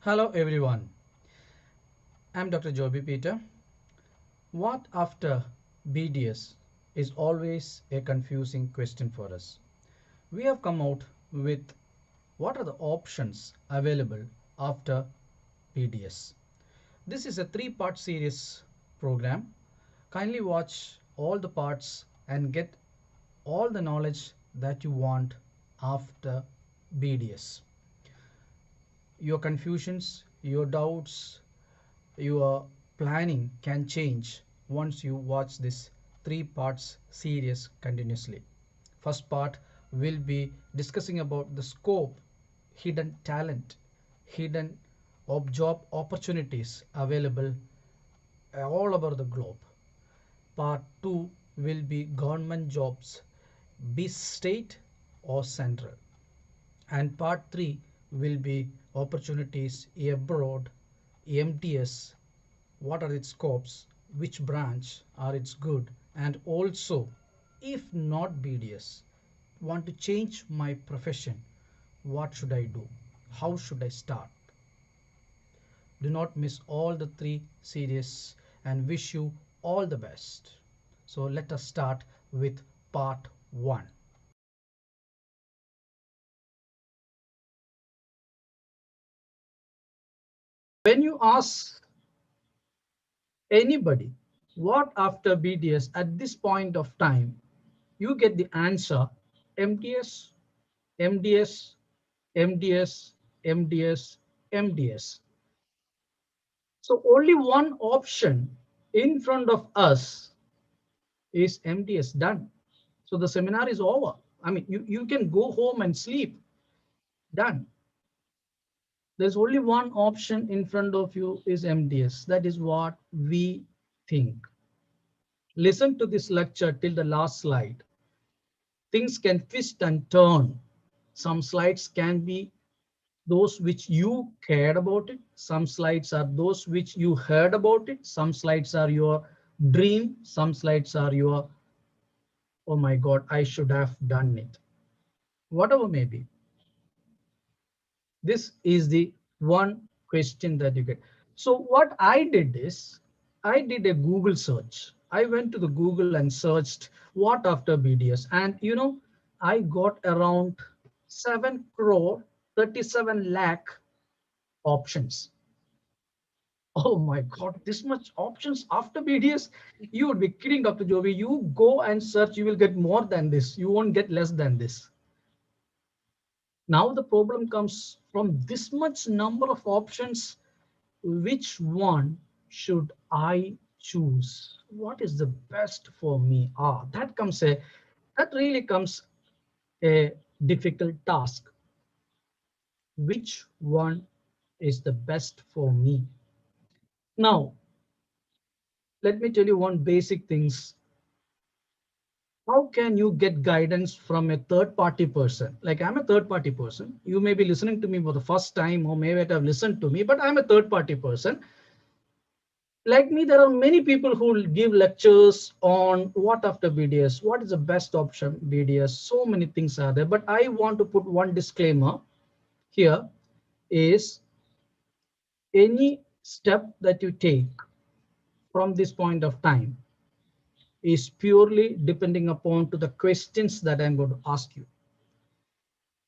Hello everyone, I'm Dr. Joby Peter. What after BDS is always a confusing question for us. We have come out with what are the options available after BDS. This is a three-part series program. Kindly watch all the parts and get all the knowledge that you want after BDS. Your confusions, your doubts, your planning can change once you watch this three parts series continuously. First part will be discussing about the scope, hidden talent, hidden job opportunities available all over the globe. Part 2 will be government jobs, be state or central. And part 3 will be opportunities abroad, MTS, what are its scopes, which branch are its good, and also if not BDS, want to change my profession, what should I do? How should I start? Do not miss all the three series and wish you all the best. So let us start with part 1. When you ask anybody what after BDS at this point of time, you get the answer MTS, MDS, MDS, MDS, MDS. So only one option in front of us is MDS done. So the seminar is over. I mean, you can go home and sleep. Done. There's only one option in front of you is MDS. That is what we think. Listen to this lecture till the last slide. Things can twist and turn. Some slides can be those which you cared about it. Some slides are those which you heard about it. Some slides are your dream. Some slides are your, oh my God, I should have done it. Whatever may be. This is the one question that you get. So what I did is I did a Google search. I went to the Google and searched what after BDS. And I got around 7 crore 37 lakh options. Oh my God, this much options after BDS. You would be kidding, Dr. Jovi. You go and search, you will get more than this. You won't get less than this. Now the problem comes from this much number of options. Which one should I choose? What is the best for me? That really comes a difficult task. Which one is the best for me? Now, let me tell you one basic things. How can you get guidance from a third party person? Like I'm a third party person. You may be listening to me for the first time or maybe have listened to me, but I'm a third party person. Like me, there are many people who will give lectures on what after BDS, what is the best option BDS. So many things are there, but I want to put one disclaimer here is any step that you take from this point of time is purely depending upon to the questions that I'm going to ask you.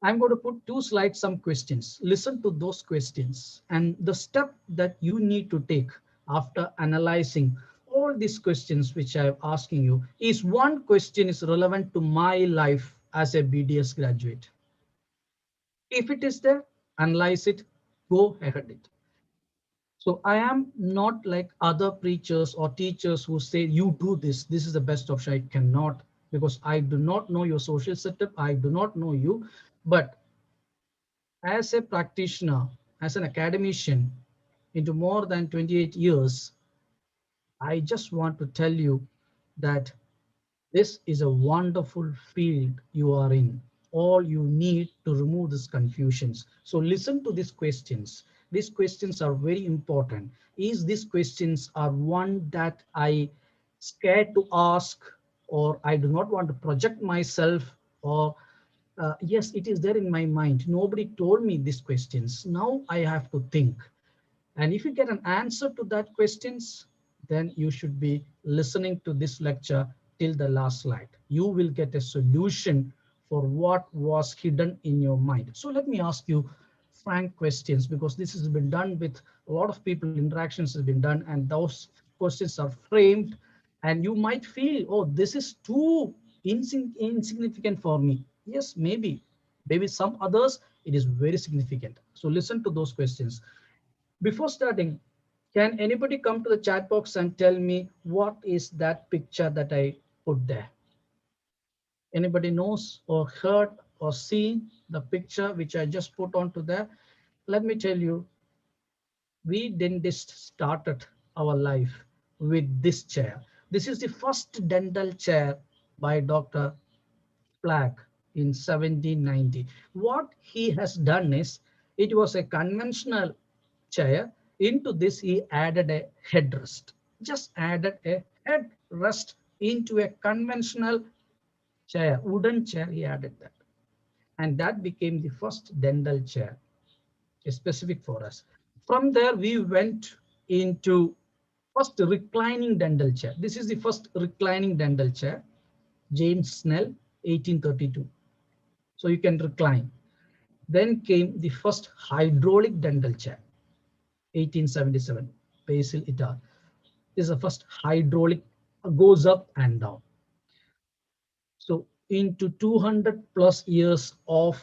I'm going to put two slides, some questions. Listen to those questions and the step that you need to take after analyzing all these questions which I'm asking you is one question is relevant to my life as a BDS graduate. If it is there, analyze it, go ahead it. So I am not like other preachers or teachers who say you do this. This is the best option. I cannot because I do not know your social setup. I do not know you, but as a practitioner, as an academician into more than 28 years, I just want to tell you that this is a wonderful field you are in. All you need to remove these confusions. So listen to these questions. These questions are very important. Is these questions are one that I scared to ask or I do not want to project myself or Yes, it is there in my mind. Nobody told me these questions. Now I have to think. And if you get an answer to that questions, then you should be listening to this lecture till the last slide. You will get a solution for what was hidden in your mind. So let me ask you frank questions, because this has been done with a lot of people, interactions has been done, and those questions are framed, and you might feel, oh, this is too insignificant for me. Yes, maybe some others it is very significant. So listen to those questions. Before starting, can anybody come to the chat box and tell me what is that picture that I put there? Anybody knows or heard or seen the picture which I just put onto there? Let me tell you, we dentists started our life with this chair. This is the first dental chair by Dr. Flag in 1790. What he has done is, it was a conventional chair. Into this, he added a headrest. Just added a headrest into a conventional chair, wooden chair. He added that, and that became the first dental chair, specific for us. From there, we went into first reclining dental chair. This is the first reclining dental chair, James Snell, 1832. So you can recline. Then came the first hydraulic dental chair, 1877, Basil, Italy. This is the first hydraulic, goes up and down. So into 200 plus years of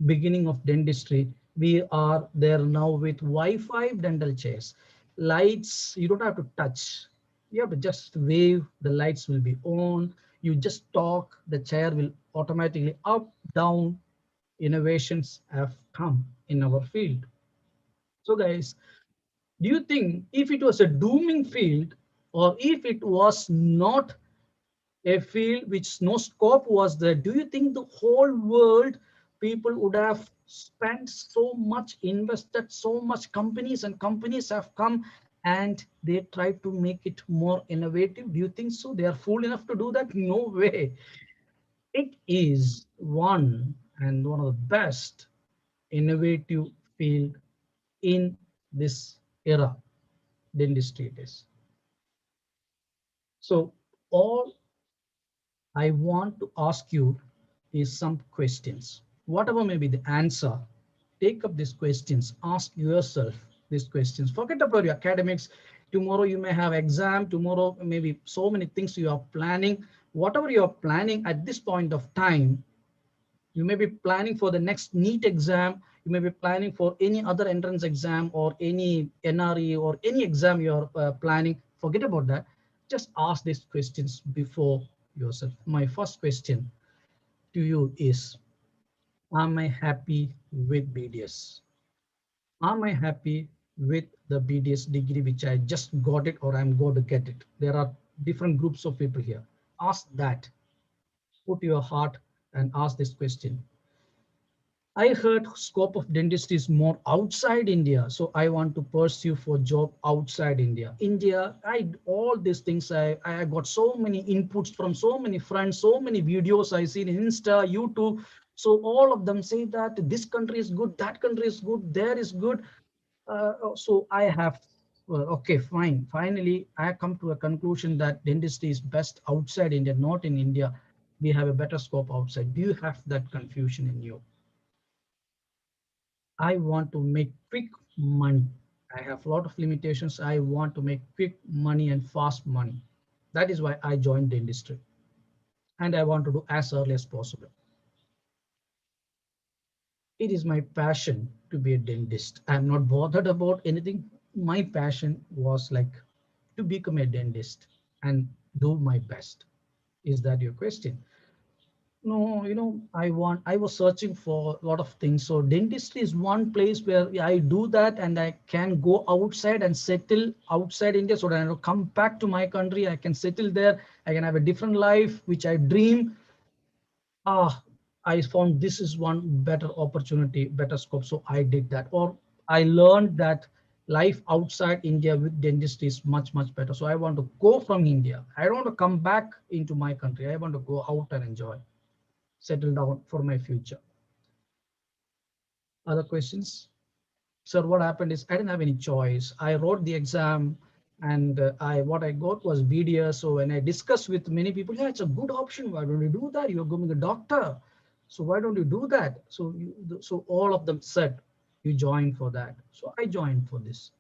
beginning of dentistry, we are there now with Wi-Fi dental chairs. Lights, you don't have to touch. You have to just wave, the lights will be on. You just talk, the chair will automatically up, down. Innovations have come in our field. So guys, do you think if it was a dooming field, or if it was not a field which no scope was there, do you think the whole world people would have spent so much, invested so much, companies and companies have come and they try to make it more innovative? Do you think so? They are fool enough to do that? No way. It is one of the best innovative field in this era, dentistry it is. So all I want to ask you is some questions. Whatever may be the answer, take up these questions, ask yourself these questions. Forget about your academics. Tomorrow you may have exam, tomorrow maybe so many things you are planning. Whatever you are planning at this point of time, you may be planning for the next NEET exam, you may be planning for any other entrance exam or any NRE or any exam you're planning. Forget about that. Just ask these questions before yourself. My first question to you is, am I happy with BDS? Am I happy with the BDS degree which I just got it or I'm going to get it? There are different groups of people here. Ask that. Put your heart and ask this question. I heard scope of dentistry is more outside India, so I want to pursue for job outside India. India, I all these things. I got so many inputs from so many friends, so many videos I see in Insta, YouTube. So all of them say that this country is good, that country is good, there is good. So I have, okay, fine. Finally, I come to a conclusion that dentistry is best outside India, not in India. We have a better scope outside. Do you have that confusion in you? I want to make quick money. I have a lot of limitations. I want to make quick money and fast money. That is why I joined the industry. And I want to do as early as possible. It is my passion to be a dentist. I'm not bothered about anything. My passion was like to become a dentist and do my best. Is that your question? No, I was searching for a lot of things. So dentistry is one place where I do that and I can go outside and settle outside India so that I will come back to my country. I can settle there. I can have a different life, which I dream. Ah, I found this is one better opportunity, better scope. So I did that. Or I learned that life outside India with dentistry is much, much better. So I want to go from India. I don't want to come back into my country. I want to go out and enjoy. settle down for my future. Other questions? Sir, what happened is I didn't have any choice. I wrote the exam, and I what I got was BDS. So when I discussed with many people, yeah, it's a good option. Why don't you do that? You're going to be a doctor. So why don't you do that? So all of them said, you join for that. So I joined for this.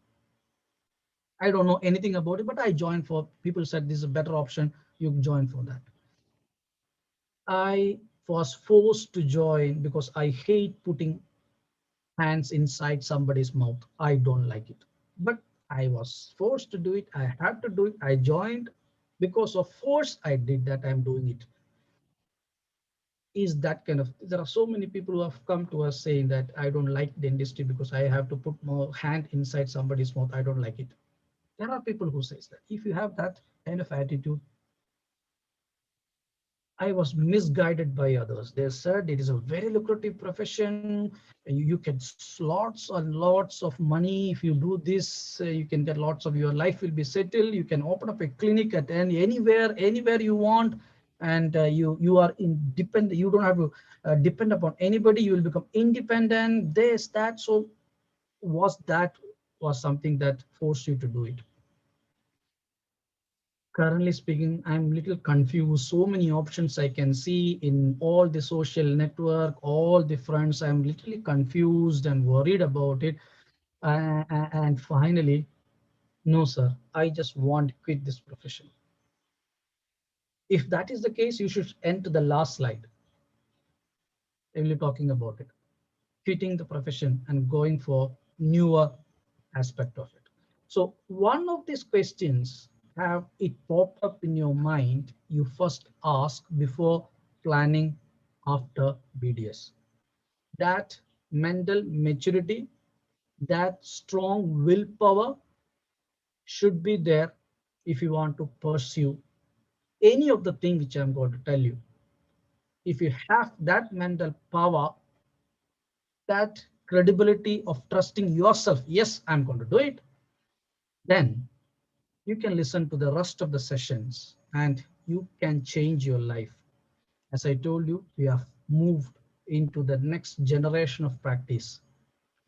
I don't know anything about it, but I joined for, people said this is a better option. You join for that. I was forced to join because I hate putting hands inside somebody's mouth. I don't like it. But I was forced to do it. I had to do it. I joined because of force. I did that. I'm doing it. Is that kind of, there are so many people who have come to us saying that I don't like the industry because I have to put more hand inside somebody's mouth. I don't like it. There are people who says that. If you have that kind of attitude, I was misguided by others. They said it is a very lucrative profession. You get lots and lots of money if you do this. You can get lots of, your life will be settled. You can open up a clinic at anywhere you want, and you are independent. You don't have to depend upon anybody. You will become independent. This that. So was something that forced you to do it? Currently speaking, I'm little confused. So many options I can see in all the social network, all the friends. I'm literally confused and worried about it. And finally, no, sir, I just want to quit this profession. If that is the case, you should enter the last slide. I will be talking about it. Quitting the profession and going for newer aspect of it. So one of these questions, have it popped up in your mind, you first ask before planning after BDS. That mental maturity, that strong willpower should be there if you want to pursue any of the thing which I'm going to tell you. If you have that mental power, that credibility of trusting yourself, yes, I'm going to do it, then you can listen to the rest of the sessions and you can change your life. As I told you, we have moved into the next generation of practice.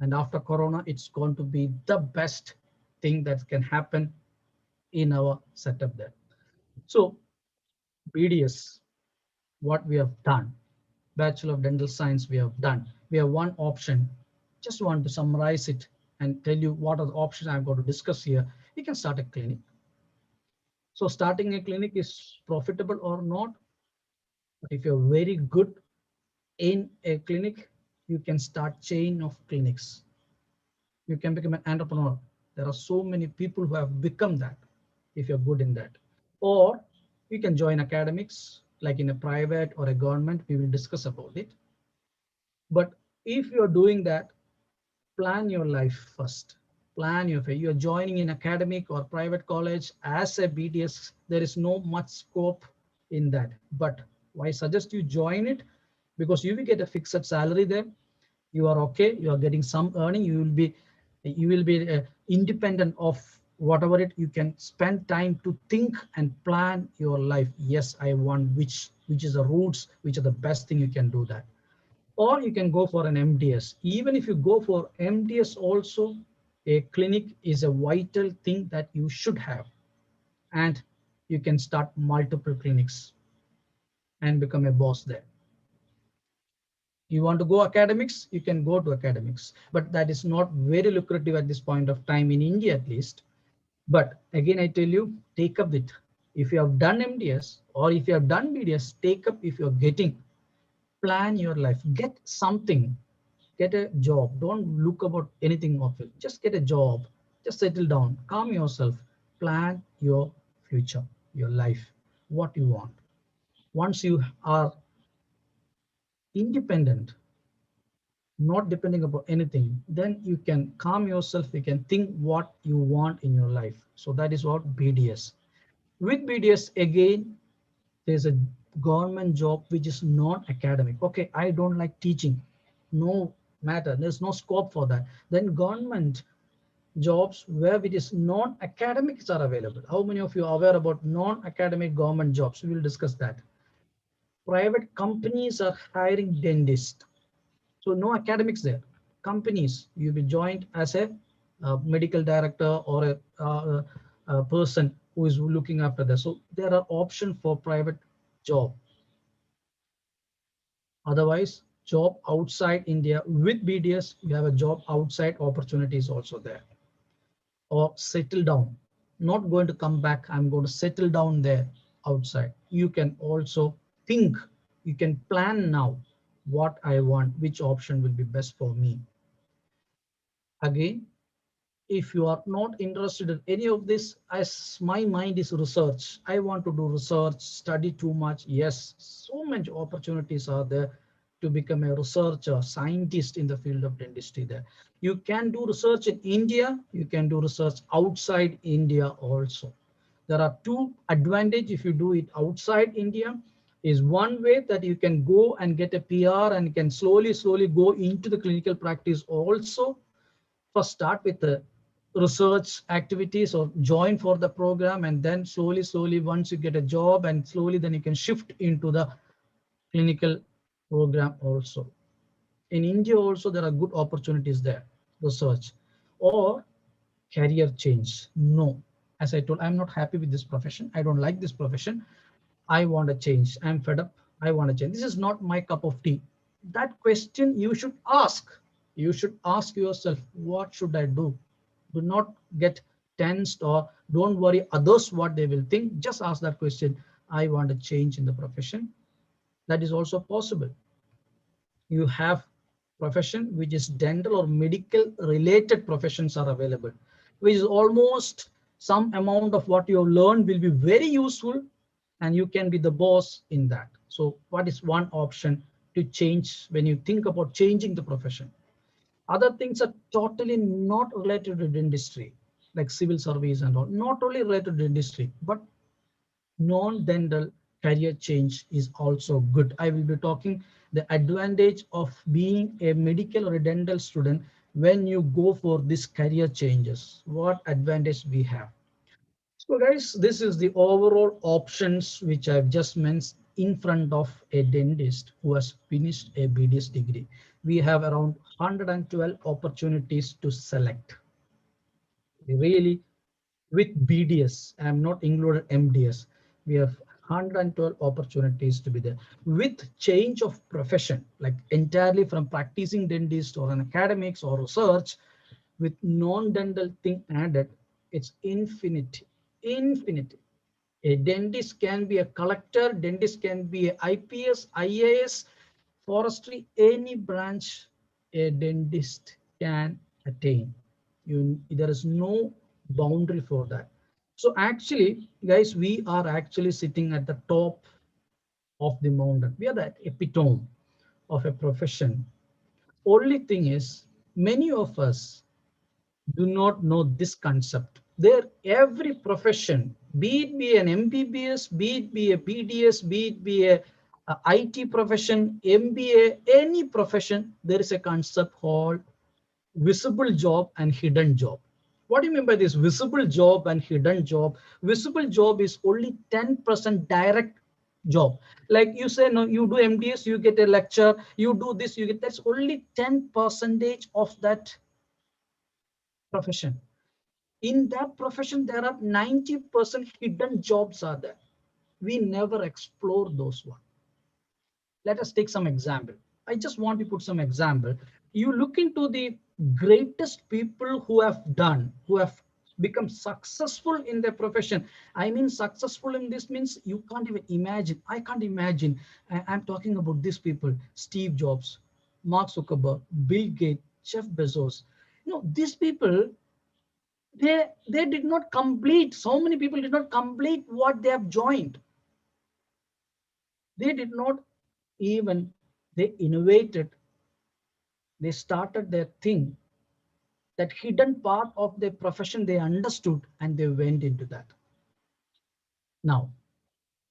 And after Corona, it's going to be the best thing that can happen in our setup there. So BDS, what we have done, Bachelor of Dental Science, we have done. We have one option. Just want to summarize it and tell you what are the options I'm going to discuss here. You can start a clinic. So starting a clinic is profitable or not. But if you're very good in a clinic, you can start chain of clinics. You can become an entrepreneur. There are so many people who have become that if you're good in that. Or you can join academics like in a private or a government. We will discuss about it. But if you're doing that, plan your life first. Plan your, you're joining in academic or private college as a BDS, there is no much scope in that. But why suggest you join it? Because you will get a fixed salary there. You are okay, you are getting some earning, you will be independent of whatever it, you can spend time to think and plan your life. Yes, I want which is the roots, which are the best thing you can do that. Or you can go for an MDS. Even if you go for MDS also, a clinic is a vital thing that you should have. And you can start multiple clinics and become a boss there. You want to go academics, you can go to academics, but that is not very lucrative at this point of time in India at least. But again, I tell you, take up it. If you have done MDS or if you have done BDS, take up if you're getting, plan your life, get something, get a job. Don't look about anything of it. Just get a job, just settle down, calm yourself, plan your future, your life, what you want. Once you are independent, not depending upon anything, then you can calm yourself, you can think what you want in your life. So that is what BDS. With BDS, again, there's a government job which is not academic. Okay, I don't like teaching, no matter, there's no scope for that. Then government jobs where it is non-academics are available. How many of you are aware about non-academic government jobs? We will discuss that. Private companies are hiring dentists. So no academics there. Companies, you be joined as a medical director or a person who is looking after that. So there are options for private job. Otherwise, job outside India with BDS, you have a job outside opportunities also there. Or settle down. Not going to come back. I'm going to settle down there outside. You can also think, you can plan now what I want, which option will be best for me. Again, if you are not interested in any of this, as my mind is research, I want to do research, study too much. Yes, so many opportunities are there to become a researcher, scientist in the field of dentistry there. You can do research in India, you can do research outside India also. There are two advantages if you do it outside India. Is one way that you can go and get a PR and can slowly go into the clinical practice also. First start with the research activities or join for the program, and then slowly once you get a job, and slowly then you can shift into the clinical program also. In India also there are good opportunities there, research or career change. No, as I told, I'm not happy with this profession, I don't like this profession, I want to change, I'm fed up, I want to change, this is not my cup of tea. That question you should ask. You should ask yourself, what should I do? Do not get tensed or don't worry others what they will think. Just ask that question. I want to change in the profession. That is also possible. You have profession which is dental or medical related professions are available, which is almost some amount of what you have learned will be very useful, and you can be the boss in that. So what is one option to change when you think about changing the profession? Other things are totally not related to dentistry, like civil service and all, not only related to dentistry, but non-dental career change is also good. I will be talking the advantage of being a medical or a dental student when you go for this career changes, what advantage we have. So guys, this is the overall options which I've just mentioned in front of a dentist who has finished a BDS degree. We have around 112 opportunities to select. Really, with BDS, I'm not included MDS. We have 112 opportunities to be there. With change of profession, like entirely from practicing dentist or an academics or research, with non-dental thing added, it's infinity, infinity. A dentist can be a collector, dentist can be a IPS, IAS, forestry, any branch a dentist can attain. There is no boundary for that. So actually, guys, we are actually sitting at the top of the mountain. We are the epitome of a profession. Only thing is, many of us do not know this concept. There, every profession, be it be an MBBS, be it be a BDS, be it be a IT profession, MBA, any profession, there is a concept called visible job and hidden job. What do you mean by this visible job and hidden job? Visible job is only 10% direct job. Like you say, no, you do MDS, you get a lecture, you do this, you get that's only 10% of that profession. In that profession there are 90% hidden jobs are there. We never explore those ones. Let us take some example. I just want to put some example. You look into the greatest people who have done, who have become successful in their profession. I mean successful in this means you can't even imagine, I can't imagine. I'm talking about these people: Steve Jobs, Mark Zuckerberg, Bill Gates, Jeff Bezos. These people, they did not complete, so many people did not complete what they have joined. They did not even, they innovated, they started their thing, that hidden part of their profession they understood, and they went into that. Now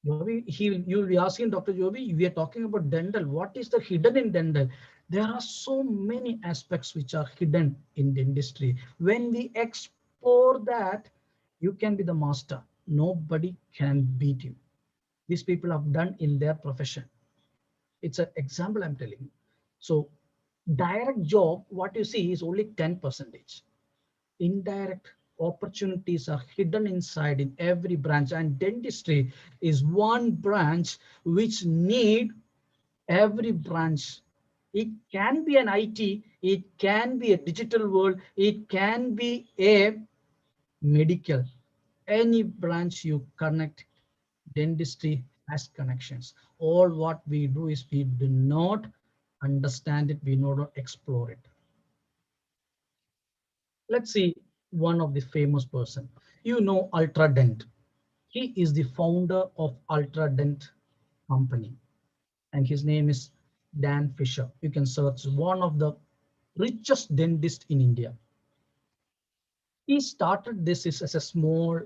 Jovi, you'll be asking, Dr. Jovi, we are talking about dental, what is the hidden in dental? There are so many aspects which are hidden in dentistry. When we explore that, you can be the master, nobody can beat you. These people have done in their profession. It's an example I'm telling you. So direct job, what you see is only 10 percentage. Indirect opportunities are hidden inside in every branch, and dentistry is one branch which need every branch. It can be an IT, it can be a digital world, it can be a medical. Any branch you connect, dentistry has connections. All what we do is we do not understand it, we do not explore it. Let's see one of the famous person. You know Ultradent. He is the founder of Ultradent company, and his name is Dan Fisher. You can search one of the richest dentist in India. He started this as a small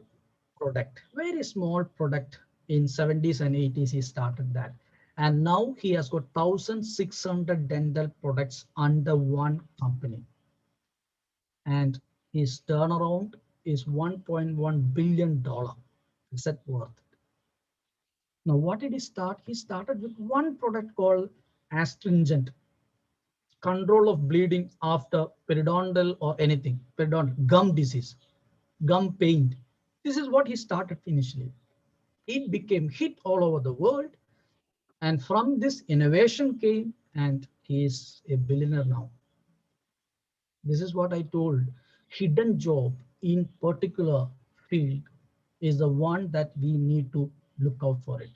product, very small product in 70s and 80s. He started that, and now he has got 1,600 dental products under one company, and his turnaround is $1.1 billion. Is that worth it? Now, what did he start? He started with one product called astringent, control of bleeding after periodontal or anything, periodontal gum disease, gum pain. This is what he started initially. It became hit all over the world, and from this innovation came, and he is a billionaire now. This is what I told. Hidden job in particular field is the one that we need to look out for it.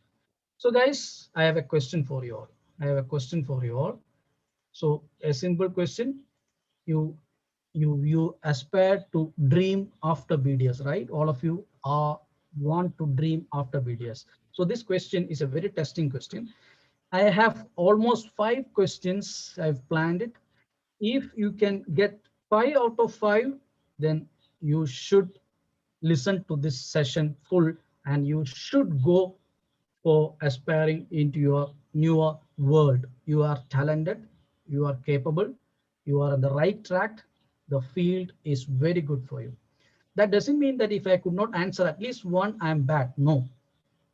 So guys, I have a question for you all. I have a question for you all. So a simple question. You you aspire to dream after BDS, right? All of you are want to dream after BDS. So this question is a very testing question. I have almost 5 questions. I've planned it. If you can get 5 out of 5, then you should listen to this session full, and you should go for aspiring into your newer world. You are talented, you are capable, you are on the right track. The field is very good for you. That doesn't mean that if I could not answer at least one, I'm bad. No.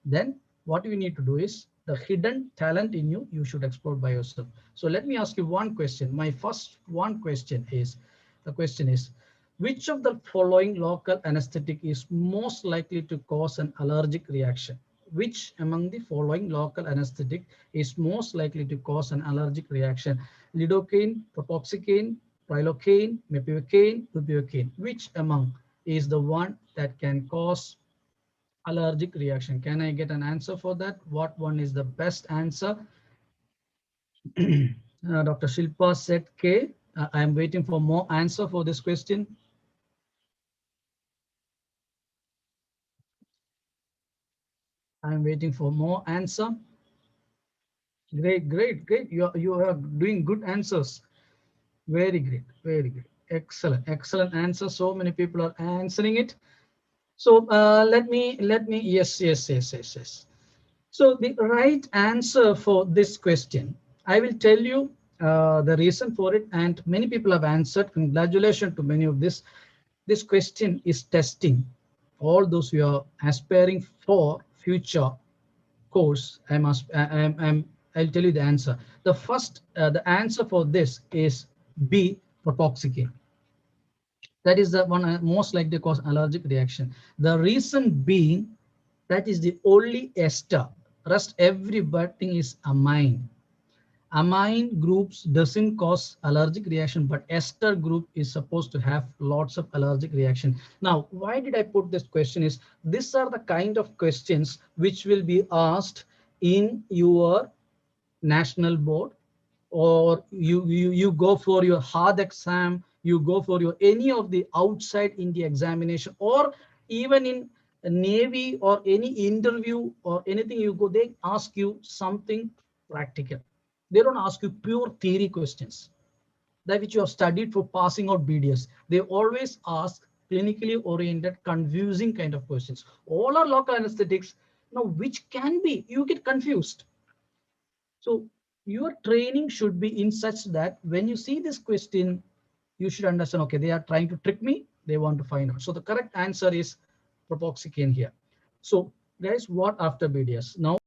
Then what you need to do is the hidden talent in you, you should explore by yourself. So let me ask you one question. My first one question is, the question is, which of the following local anesthetic is most likely to cause an allergic reaction? Which among the following local anesthetic is most likely to cause an allergic reaction? Lidocaine, propoxycaine, prilocaine, mepivacaine, bupivacaine. Which among is the one that can cause allergic reaction? Can I get an answer for that? What one is the best answer? Dr. Shilpa said K. I am waiting for more answer for this question. I am waiting for more answer. Great, great, great. You are doing good answers. Very great, very good. Excellent, excellent answer. So many people are answering it. So let me, yes, yes, yes, yes, yes. So the right answer for this question, I will tell you the reason for it, and many people have answered. Congratulations to many of this. This question is testing all those who are aspiring for future course. I'll tell you the answer. The answer for this is B, propoxycine. That is the one most likely cause allergic reaction. The reason being, that is the only ester. Rest everything is amine. Amine groups doesn't cause allergic reaction, but ester group is supposed to have lots of allergic reaction. Now, why did I put this question is, these are the kind of questions which will be asked in your national board, or you go for your hard exam, you go for your any of the outside India examination, or even in a navy or any interview or anything you go, they ask you something practical. They don't ask you pure theory questions that which you have studied for passing out BDS. They always ask clinically oriented, confusing kind of questions. All are local anesthetics. Now, which can be, you get confused. So your training should be in such that when you see this question, you should understand, okay, they are trying to trick me. They want to find out. So the correct answer is propoxycine here. So guys, what after BDS? Now